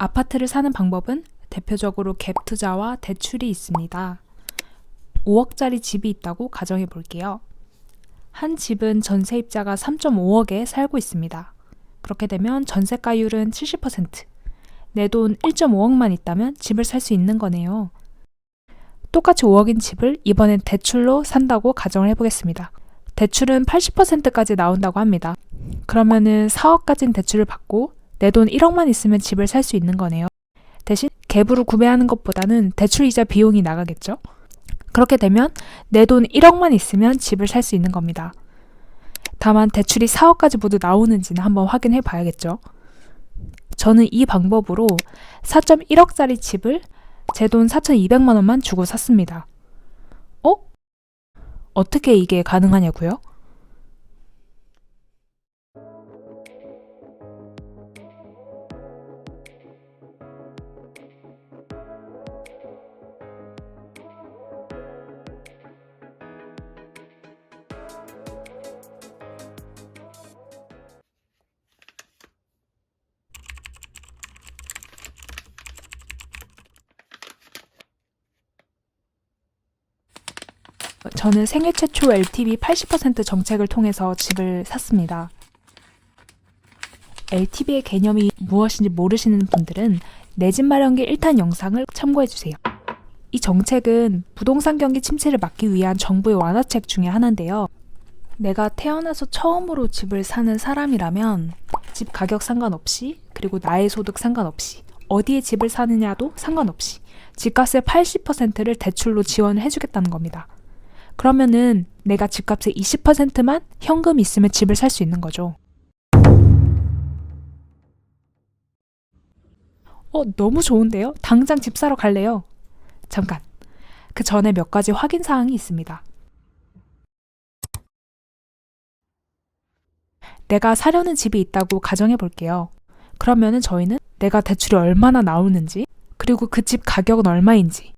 아파트를 사는 방법은 대표적으로 갭 투자와 대출이 있습니다. 5억짜리 집이 있다고 가정해 볼게요. 한 집은 전세입자가 3.5억에 살고 있습니다. 그렇게 되면 전세가율은 70%, 내 돈 1.5억만 있다면 집을 살 수 있는 거네요. 똑같이 5억인 집을 이번엔 대출로 산다고 가정을 해보겠습니다. 대출은 80%까지 나온다고 합니다. 그러면은 4억까지는 대출을 받고 내 돈 1억만 있으면 집을 살 수 있는 거네요. 대신 갭으로 구매하는 것보다는 대출이자 비용이 나가겠죠? 그렇게 되면 내 돈 1억만 있으면 집을 살 수 있는 겁니다. 다만 대출이 4억까지 모두 나오는지는 한번 확인해 봐야겠죠. 저는 이 방법으로 4.1억짜리 집을 제 돈 4,200만 원만 주고 샀습니다. 어떻게 이게 가능하냐고요? 저는 생애 최초 LTV 80% 정책을 통해서 집을 샀습니다. LTV의 개념이 무엇인지 모르시는 분들은 내 집 마련기 1탄 영상을 참고해주세요. 이 정책은 부동산 경기 침체를 막기 위한 정부의 완화책 중에 하나인데요. 내가 태어나서 처음으로 집을 사는 사람이라면 집 가격 상관없이, 그리고 나의 소득 상관없이, 어디에 집을 사느냐도 상관없이 집값의 80%를 대출로 지원을 해주겠다는 겁니다. 그러면은 내가 집값의 20%만 현금이 있으면 집을 살 수 있는 거죠. 너무 좋은데요? 당장 집 사러 갈래요. 잠깐, 그 전에 몇 가지 확인 사항이 있습니다. 내가 사려는 집이 있다고 가정해 볼게요. 그러면은 저희는 내가 대출이 얼마나 나오는지, 그리고 그 집 가격은 얼마인지,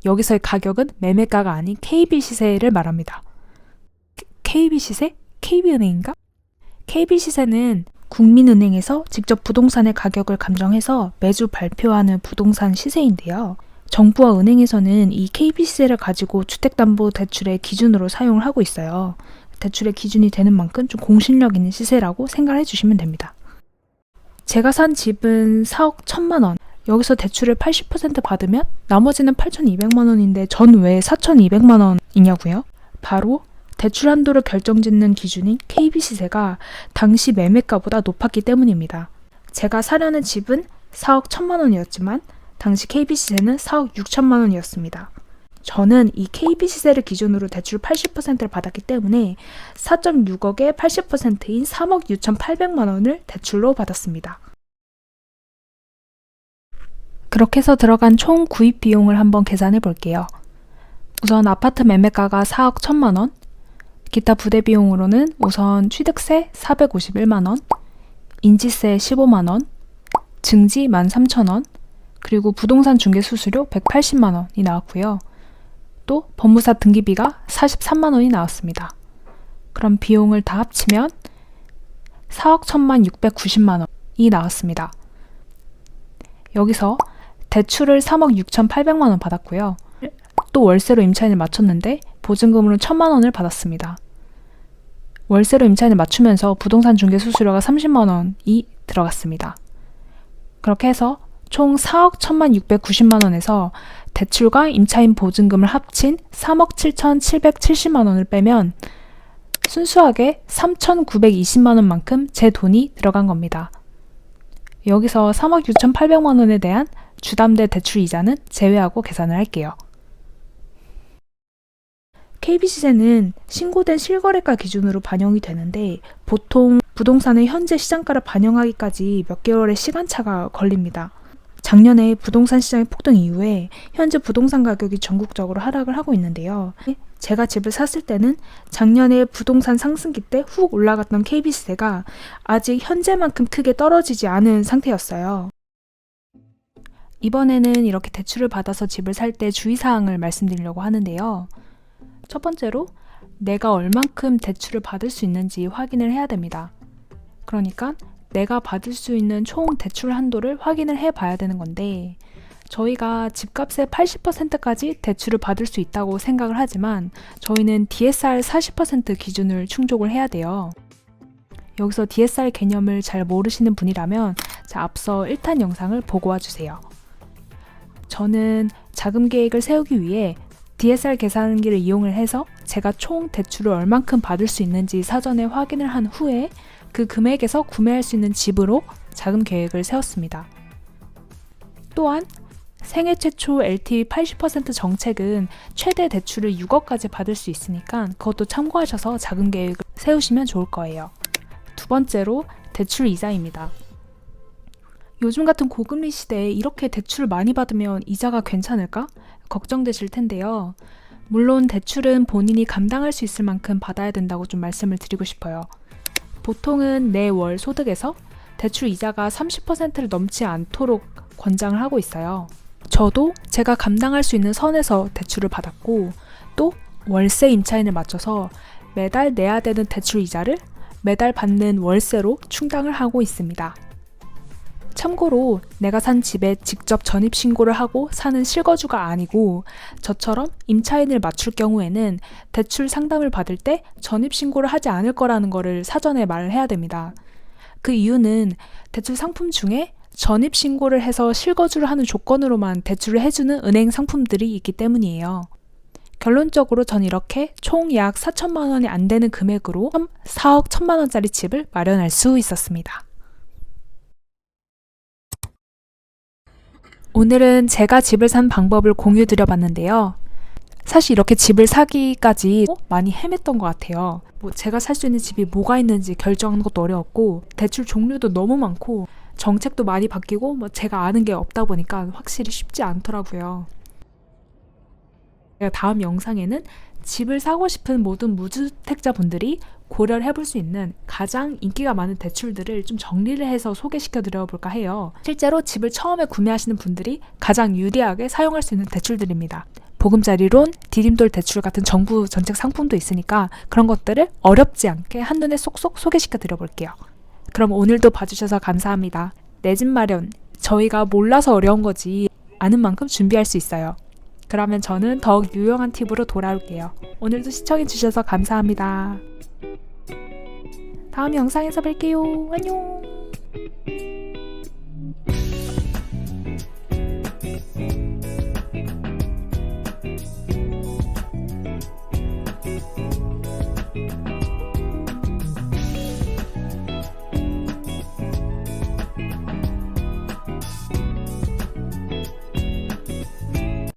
여기서의 가격은 매매가가 아닌 KB 시세를 말합니다. KB 시세? KB은행인가? KB 시세는 국민은행에서 직접 부동산의 가격을 감정해서 매주 발표하는 부동산 시세인데요. 정부와 은행에서는 이 KB 시세를 가지고 주택담보대출의 기준으로 사용을 하고 있어요. 대출의 기준이 되는 만큼 좀 공신력 있는 시세라고 생각을 해주시면 됩니다. 제가 산 집은 4억 1천만 원. 여기서 대출을 80% 받으면 나머지는 8,200만 원인데 전 왜 4,200만 원이냐고요? 바로 대출 한도를 결정짓는 기준인 KB 시세가 당시 매매가보다 높았기 때문입니다. 제가 사려는 집은 4억 1천만 원이었지만 당시 KB 시세는 4억 6천만 원이었습니다. 저는 이 KB 시세를 기준으로 대출 80%를 받았기 때문에 4.6억의 80%인 3억 6,800만 원을 대출로 받았습니다. 그렇게 해서 들어간 총 구입 비용을 한번 계산해 볼게요. 우선 아파트 매매가가 4억 1천만 원, 기타 부대 비용으로는 우선 취득세 451만 원, 인지세 15만 원, 증지 13,000원, 그리고 부동산 중개 수수료 180만 원이 나왔고요. 또 법무사 등기비가 43만 원이 나왔습니다. 그럼 비용을 다 합치면 4억 1천만 690만 원이 나왔습니다. 여기서 대출을 3억 6,800만 원 받았고요. 또 월세로 임차인을 맞췄는데 보증금으로 1,000만 원을 받았습니다. 월세로 임차인을 맞추면서 부동산 중개 수수료가 30만 원이 들어갔습니다. 그렇게 해서 총 4억 1천만 690만 원에서 대출과 임차인 보증금을 합친 3억 7,770만 원을 빼면 순수하게 3,920만 원만큼 제 돈이 들어간 겁니다. 여기서 3억 6,800만 원에 대한 주담대 대출 이자는 제외하고 계산을 할게요. KB 시세는 신고된 실거래가 기준으로 반영이 되는데 보통 부동산의 현재 시장가를 반영하기까지 몇 개월의 시간차가 걸립니다. 작년에 부동산 시장의 폭등 이후에 현재 부동산 가격이 전국적으로 하락을 하고 있는데요. 제가 집을 샀을 때는 작년에 부동산 상승기 때 훅 올라갔던 KB 시세가 아직 현재만큼 크게 떨어지지 않은 상태였어요. 이번에는 이렇게 대출을 받아서 집을 살 때 주의사항을 말씀드리려고 하는데요. 첫 번째로 내가 얼만큼 대출을 받을 수 있는지 확인을 해야 됩니다. 그러니까 내가 받을 수 있는 총 대출 한도를 확인을 해 봐야 되는 건데, 저희가 집값의 80%까지 대출을 받을 수 있다고 생각을 하지만 저희는 DSR 40% 기준을 충족을 해야 돼요. 여기서 DSR 개념을 잘 모르시는 분이라면 앞서 1탄 영상을 보고 와주세요. 저는 자금 계획을 세우기 위해 DSR 계산기를 이용을 해서 제가 총 대출을 얼만큼 받을 수 있는지 사전에 확인을 한 후에 그 금액에서 구매할 수 있는 집으로 자금 계획을 세웠습니다. 또한 생애 최초 LTV 80% 정책은 최대 대출을 6억까지 받을 수 있으니까 그것도 참고하셔서 자금 계획을 세우시면 좋을 거예요. 두 번째로 대출 이자입니다. 요즘 같은 고금리 시대에 이렇게 대출을 많이 받으면 이자가 괜찮을까? 걱정되실 텐데요. 물론 대출은 본인이 감당할 수 있을 만큼 받아야 된다고 좀 말씀을 드리고 싶어요. 보통은 내 월 소득에서 대출 이자가 30%를 넘지 않도록 권장을 하고 있어요. 저도 제가 감당할 수 있는 선에서 대출을 받았고, 또 월세 임차인을 맞춰서 매달 내야 되는 대출 이자를 매달 받는 월세로 충당을 하고 있습니다. 참고로 내가 산 집에 직접 전입신고를 하고 사는 실거주가 아니고 저처럼 임차인을 맞출 경우에는 대출 상담을 받을 때 전입신고를 하지 않을 거라는 거를 사전에 말을 해야 됩니다. 그 이유는 대출 상품 중에 전입신고를 해서 실거주를 하는 조건으로만 대출을 해주는 은행 상품들이 있기 때문이에요. 결론적으로 전 이렇게 총 약 4천만 원이 안 되는 금액으로 4억 1천만 원짜리 집을 마련할 수 있었습니다. 오늘은 제가 집을 산 방법을 공유드려 봤는데요. 사실 이렇게 집을 사기까지 많이 헤맸던 것 같아요. 제가 살 수 있는 집이 뭐가 있는지 결정하는 것도 어려웠고, 대출 종류도 너무 많고, 정책도 많이 바뀌고, 제가 아는 게 없다 보니까 확실히 쉽지 않더라고요. 다음 영상에는 집을 사고 싶은 모든 무주택자분들이 고려를 해볼 수 있는 가장 인기가 많은 대출들을 좀 정리를 해서 소개시켜 드려볼까 해요. 실제로 집을 처음에 구매하시는 분들이 가장 유리하게 사용할 수 있는 대출들입니다. 보금자리론, 디딤돌 대출 같은 정부 정책 상품도 있으니까 그런 것들을 어렵지 않게 한눈에 쏙쏙 소개시켜 드려볼게요. 그럼 오늘도 봐주셔서 감사합니다. 내 집 마련, 저희가 몰라서 어려운 거지 아는 만큼 준비할 수 있어요. 그러면 저는 더욱 유용한 팁으로 돌아올게요. 오늘도 시청해주셔서 감사합니다. 다음 영상에서 뵐게요. 안녕.